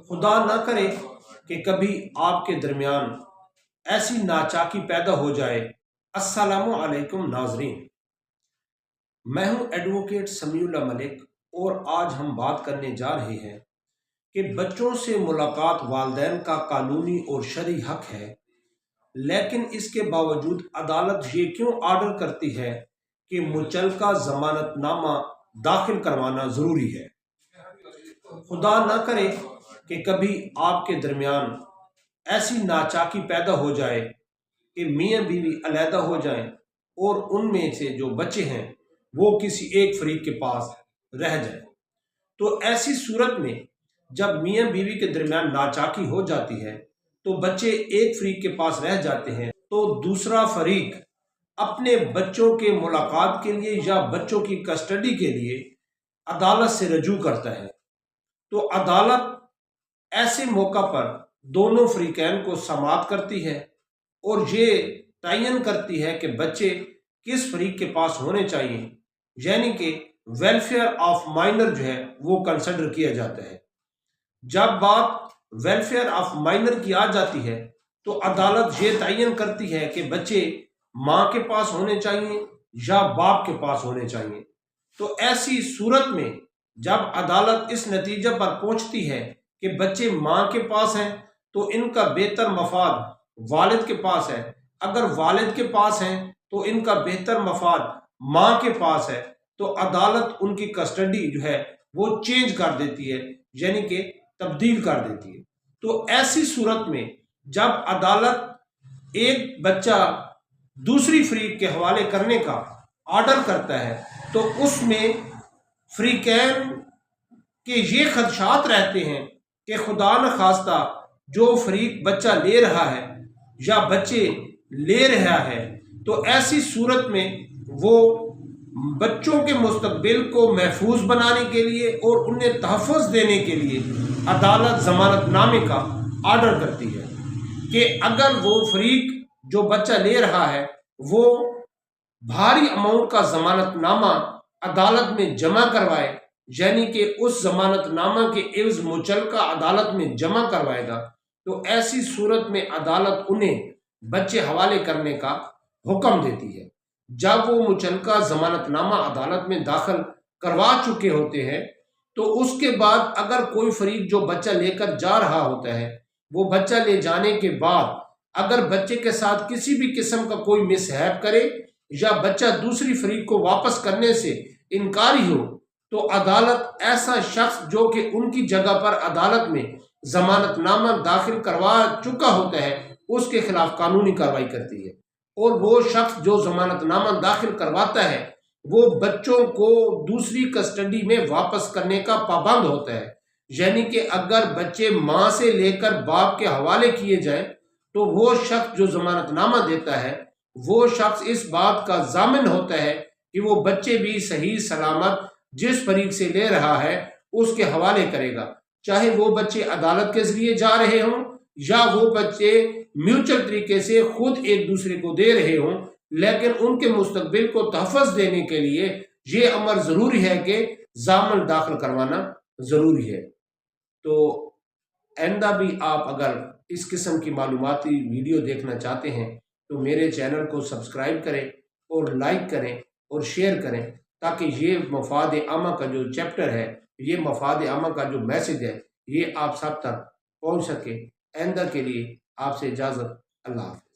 خدا نہ کرے کہ کبھی آپ کے درمیان ایسی ناچاکی پیدا ہو جائے۔ السلام علیکم ناظرین، میں ہوں ایڈوکیٹ سمیع اللہ ملک، اور آج ہم بات کرنے جا رہے ہیں کہ بچوں سے ملاقات والدین کا قانونی اور شرعی حق ہے، لیکن اس کے باوجود عدالت یہ کیوں آرڈر کرتی ہے کہ متعلقہ ضمانت نامہ داخل کروانا ضروری ہے۔ خدا نہ کرے کہ کبھی آپ کے درمیان ایسی ناچاکی پیدا ہو جائے کہ میاں بیوی علیحدہ ہو جائیں اور ان میں سے جو بچے ہیں وہ کسی ایک فریق کے پاس رہ جائیں۔ تو ایسی صورت میں جب میاں بیوی کے درمیان ناچاکی ہو جاتی ہے تو بچے ایک فریق کے پاس رہ جاتے ہیں، تو دوسرا فریق اپنے بچوں کے ملاقات کے لیے یا بچوں کی کسٹڈی کے لیے عدالت سے رجوع کرتا ہے۔ تو عدالت ایسے موقع پر دونوں فریقین کو سماعت کرتی ہے اور یہ تعین کرتی ہے کہ بچے کس فریق کے پاس ہونے چاہیے، یعنی کہ ویلفیئر آف مائنر جو ہے وہ کنسیڈر کیا جاتا ہے۔ جب بات ویلفیئر آف مائنر کی آ جاتی ہے تو عدالت یہ تعین کرتی ہے کہ بچے ماں کے پاس ہونے چاہیے یا باپ کے پاس ہونے چاہیے۔ تو ایسی صورت میں جب عدالت اس نتیجے پر پہنچتی ہے کہ بچے ماں کے پاس ہیں تو ان کا بہتر مفاد والد کے پاس ہے، اگر والد کے پاس ہیں تو ان کا بہتر مفاد ماں کے پاس ہے، تو عدالت ان کی کسٹڈی جو ہے وہ چینج کر دیتی ہے، یعنی کہ تبدیل کر دیتی ہے۔ تو ایسی صورت میں جب عدالت ایک بچہ دوسری فریق کے حوالے کرنے کا آرڈر کرتا ہے تو اس میں فریقین کے یہ خدشات رہتے ہیں کہ خدا نخواستہ جو فریق بچہ لے رہا ہے یا بچے لے رہا ہے تو ایسی صورت میں وہ بچوں کے مستقبل کو محفوظ بنانے کے لیے اور انہیں تحفظ دینے کے لیے عدالت ضمانت نامے کا آرڈر کرتی ہے کہ اگر وہ فریق جو بچہ لے رہا ہے وہ بھاری اماؤنٹ کا ضمانت نامہ عدالت میں جمع کروائے، یعنی کہ اس ضمانت نامہ کے عوض مچلقہ عدالت میں جمع کروائے گا، تو ایسی صورت میں عدالت انہیں بچے حوالے کرنے کا حکم دیتی ہے۔ جب وہ مچلقہ ضمانت نامہ عدالت میں داخل کروا چکے ہوتے ہیں تو اس کے بعد اگر کوئی فریق جو بچہ لے کر جا رہا ہوتا ہے وہ بچہ لے جانے کے بعد اگر بچے کے ساتھ کسی بھی قسم کا کوئی مس ہیپ کرے یا بچہ دوسری فریق کو واپس کرنے سے انکاری ہو تو عدالت ایسا شخص جو کہ ان کی جگہ پر عدالت میں ضمانت نامہ داخل کروا چکا ہوتا ہے اس کے خلاف قانونی کارروائی کرتی ہے، اور وہ شخص جو ضمانت نامہ داخل کرواتا ہے وہ بچوں کو دوسری کسٹڈی میں واپس کرنے کا پابند ہوتا ہے، یعنی کہ اگر بچے ماں سے لے کر باپ کے حوالے کیے جائیں تو وہ شخص جو ضمانت نامہ دیتا ہے وہ شخص اس بات کا ضامن ہوتا ہے کہ وہ بچے بھی صحیح سلامت جس فریق سے لے رہا ہے اس کے حوالے کرے گا، چاہے وہ بچے عدالت کے ذریعے جا رہے ہوں یا وہ بچے میوچل طریقے سے خود ایک دوسرے کو دے رہے ہوں، لیکن ان کے مستقبل کو تحفظ دینے کے لیے یہ امر ضروری ہے کہ ضامن داخل کروانا ضروری ہے۔ تو آئندہ بھی آپ اگر اس قسم کی معلوماتی ویڈیو دیکھنا چاہتے ہیں تو میرے چینل کو سبسکرائب کریں اور لائک کریں اور شیئر کریں تاکہ یہ مفاد عامہ کا جو چیپٹر ہے، یہ مفاد عامہ کا جو میسج ہے، یہ آپ سب تک پہنچ سکے۔ آئندہ کے لیے آپ سے اجازت، اللہ حافظ۔